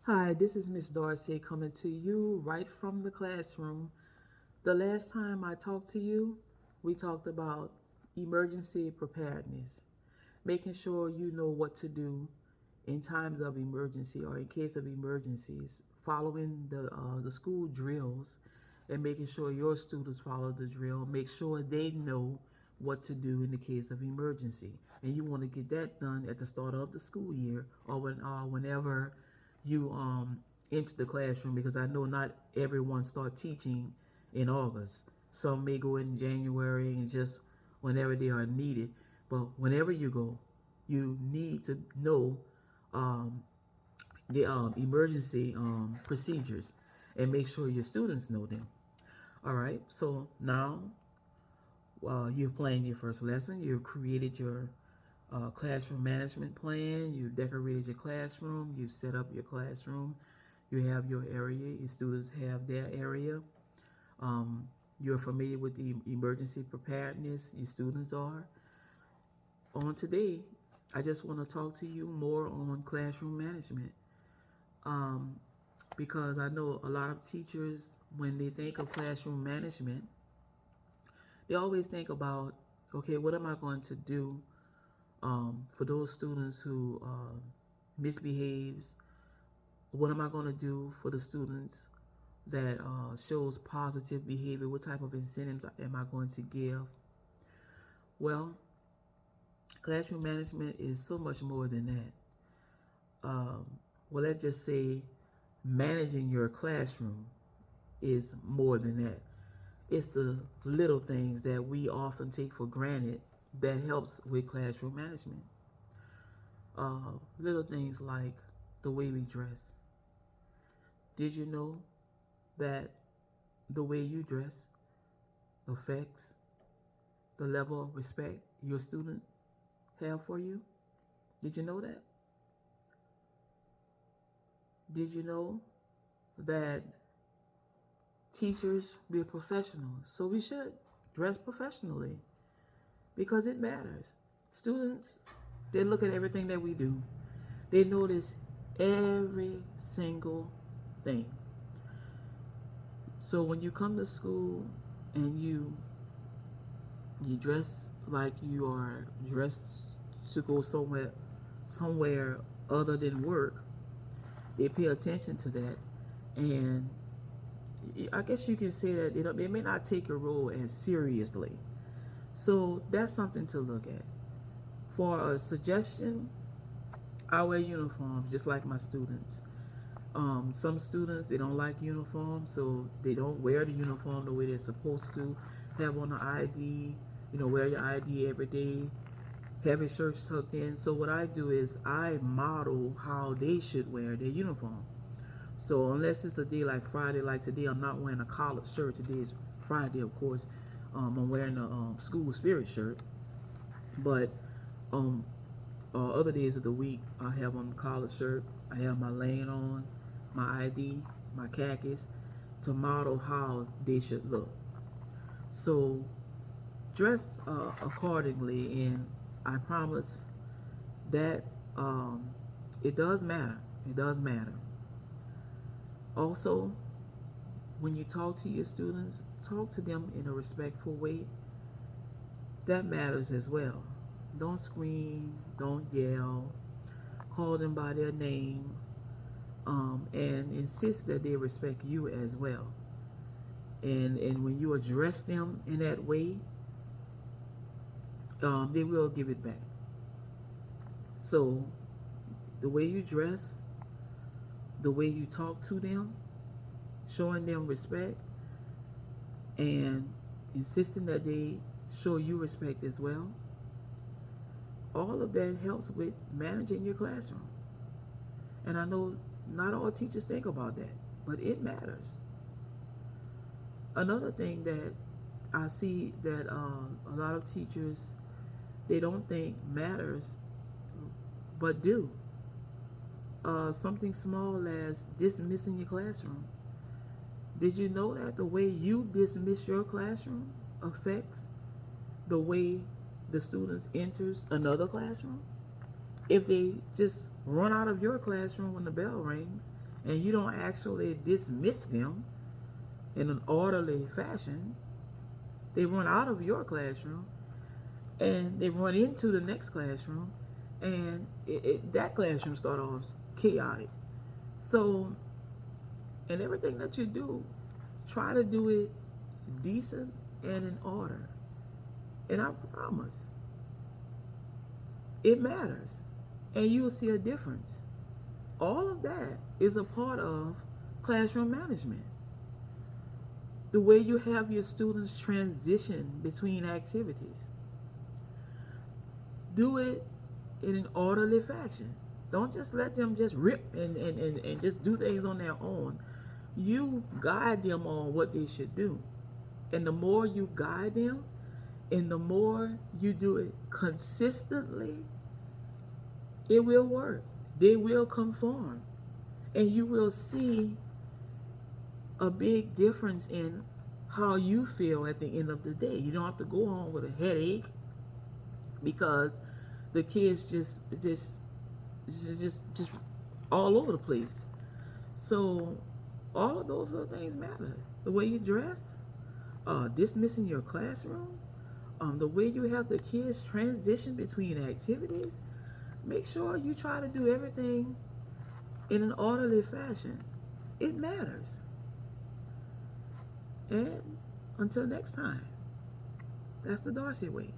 Hi, this is Miss Darcy coming to you right from the classroom. The last time I talked to you, we talked about emergency preparedness, making sure you know what to do in times of emergency or in case of emergencies, following the school drills and making sure your students follow the drill, make sure they know what to do in the case of emergency. And you want to get that done at the start of the school year or whenever you enter the classroom, because I know not everyone start teaching in August. Some may go in January and just whenever they are needed. But whenever you go, you need to know um, the emergency procedures and make sure your students know them. All right. So now you're playing your first lesson. You've created your classroom management plan. You decorated your classroom. You set up your classroom. You have your area. Your students have their area. Um, you're familiar with the emergency preparedness. Your students are. On today, I just want to talk to you more on classroom management, um, because I know a lot of teachers, when they think of classroom management, they always think about, okay, what am I going to do for those students who misbehaves? What am I going to do for the students that shows positive behavior? What type of incentives am I going to give? Well, classroom management is so much more than that. Well, let's just say managing your classroom is more than that. It's the little things that we often take for granted that helps with classroom management. Little things like the way we dress. Did you know that the way you dress affects the level of respect your student have for you? Did you know that? Did you know that teachers, we're professionals, so we should dress professionally because it matters. Students, they look at everything that we do. They notice every single thing. So when you come to school and you dress like you are dressed to go somewhere other than work, they pay attention to that, and I guess you can say that they may not take your role as seriously. So that's something to look at. For a suggestion, I wear uniforms just like my students. Some students, they don't like uniforms, so they don't wear the uniform the way they're supposed to. Have on the ID, wear your ID every day. Have your shirts tucked in. So what I do is I model how they should wear their uniform. So unless it's a day like Friday, like today, I'm not wearing a collared shirt. Today is Friday, of course. I'm wearing a school spirit shirt. But um, other days of the week, I have on a collared shirt. I have my lane on, my ID, my khakis, to model how they should look. So dress accordingly, and I promise that it does matter. It does matter. Also, when you talk to your students, talk to them in a respectful way. That matters as well. Don't scream, don't yell, call them by their name, and insist that they respect you as well. And when you address them in that way, they will give it back. So the way you dress, the way you talk to them, showing them respect, and insisting that they show you respect as well, all of that helps with managing your classroom. And I know not all teachers think about that, but it matters. Another thing that I see that a lot of teachers, they don't think matters, but do. Something small as dismissing your classroom. Did you know that the way you dismiss your classroom affects the way the students enters another classroom? If they just run out of your classroom when the bell rings and you don't actually dismiss them in an orderly fashion, they run out of your classroom and they run into the next classroom, and that classroom start off chaotic. So, in everything that you do, try to do it decent and in order. And I promise, it matters. And you will see a difference. All of that is a part of classroom management. The way you have your students transition between activities. Do it in an orderly fashion. Don't just let them just rip and just do things on their own. You guide them on what they should do. And the more you guide them, and the more you do it consistently, it will work. They will conform. And you will see a big difference in how you feel at the end of the day. You don't have to go home with a headache because the kids just all over the place. So all of those little things matter. The way you dress, dismissing your classroom, the way you have the kids transition between activities. Make sure you try to do everything in an orderly fashion. It matters. And until next time, that's the Darcy way.